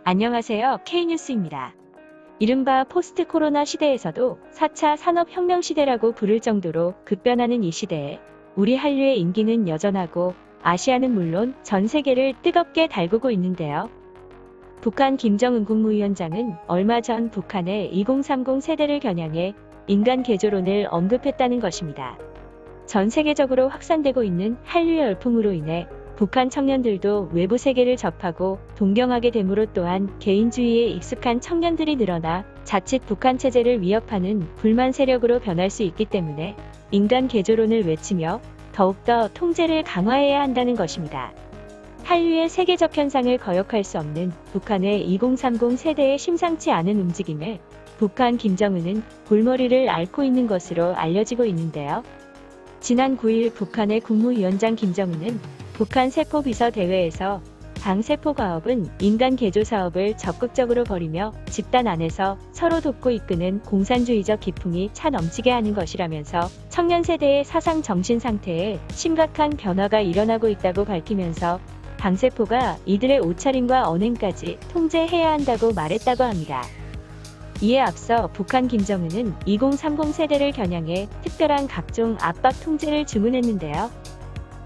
안녕하세요. K뉴스입니다. 이른바 포스트 코로나 시대에서도 4차 산업혁명 시대라고 부를 정도로 급변하는 이 시대에 우리 한류의 인기는 여전하고 아시아는 물론 전 세계를 뜨겁게 달구고 있는데요. 북한 김정은 국무위원장은 얼마 전 북한의 2030 세대를 겨냥해 인간 개조론을 언급했다는 것입니다. 전 세계적으로 확산되고 있는 한류의 열풍으로 인해 북한 청년들도 외부 세계를 접하고 동경하게 되므로 또한 개인주의에 익숙한 청년들이 늘어나 자칫 북한 체제를 위협하는 불만 세력으로 변할 수 있기 때문에 인간 개조론을 외치며 더욱더 통제를 강화해야 한다는 것입니다. 한류의 세계적 현상을 거역할 수 없는 북한의 2030 세대의 심상치 않은 움직임에 북한 김정은은 골머리를 앓고 있는 것으로 알려지고 있는데요. 지난 9일 북한의 국무위원장 김정은은 북한 세포 비서 대회에서 당 세포 과업은 인간 개조 사업을 적극적으로 벌이며 집단 안에서 서로 돕고 이끄는 공산주의적 기풍이 차 넘치게 하는 것이라면서 청년 세대의 사상 정신 상태에 심각한 변화가 일어나고 있다고 밝히면서 당 세포가 이들의 옷차림과 언행까지 통제해야 한다고 말했다고 합니다. 이에 앞서 북한 김정은은 2030 세대를 겨냥해 특별한 각종 압박 통제를 주문했는데요.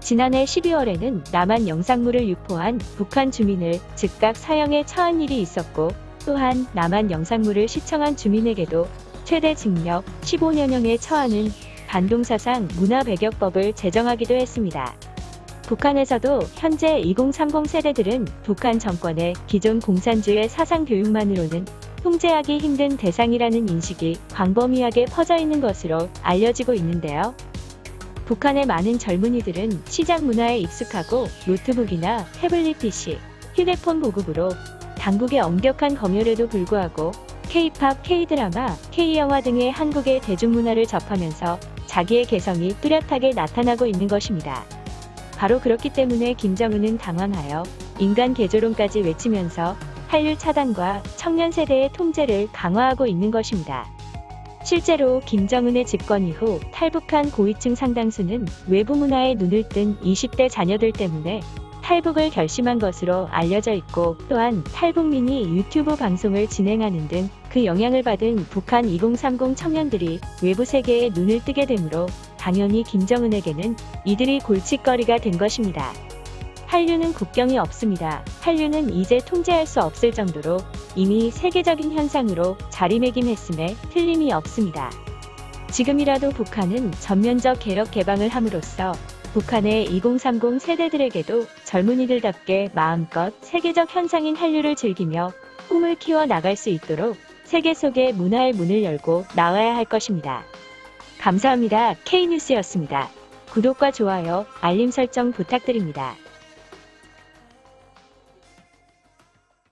지난해 12월에는 남한 영상물을 유포한 북한 주민을 즉각 사형에 처한 일이 있었고, 또한 남한 영상물을 시청한 주민에게도 최대 징역 15년형에 처하는 반동사상 문화배격법을 제정하기도 했습니다. 북한에서도 현재 2030 세대들은 북한 정권의 기존 공산주의 사상 교육만으로는 통제하기 힘든 대상이라는 인식이 광범위하게 퍼져 있는 것으로 알려지고 있는데요. 북한의 많은 젊은이들은 시장 문화에 익숙하고 노트북이나 태블릿 PC, 휴대폰 보급으로 당국의 엄격한 검열에도 불구하고 K-팝, K-드라마, K-영화 등의 한국의 대중문화를 접하면서 자기의 개성이 뚜렷하게 나타나고 있는 것입니다. 바로 그렇기 때문에 김정은은 당황하여 인간 개조론까지 외치면서 한류 차단과 청년 세대의 통제를 강화하고 있는 것입니다. 실제로 김정은의 집권 이후 탈북한 고위층 상당수는 외부 문화에 눈을 뜬 20대 자녀들 때문에 탈북을 결심한 것으로 알려져 있고, 또한 탈북민이 유튜브 방송을 진행하는 등 그 영향을 받은 북한 2030 청년들이 외부 세계에 눈을 뜨게 되므로 당연히 김정은에게는 이들이 골칫거리가 된 것입니다. 한류는 국경이 없습니다. 한류는 이제 통제할 수 없을 정도로 이미 세계적인 현상으로 자리매김했음에 틀림이 없습니다. 지금이라도 북한은 전면적 개혁 개방을 함으로써 북한의 2030 세대들에게도 젊은이들답게 마음껏 세계적 현상인 한류를 즐기며 꿈을 키워 나갈 수 있도록 세계 속의 문화의 문을 열고 나와야 할 것입니다. 감사합니다. K뉴스였습니다. 구독과 좋아요, 알림 설정 부탁드립니다.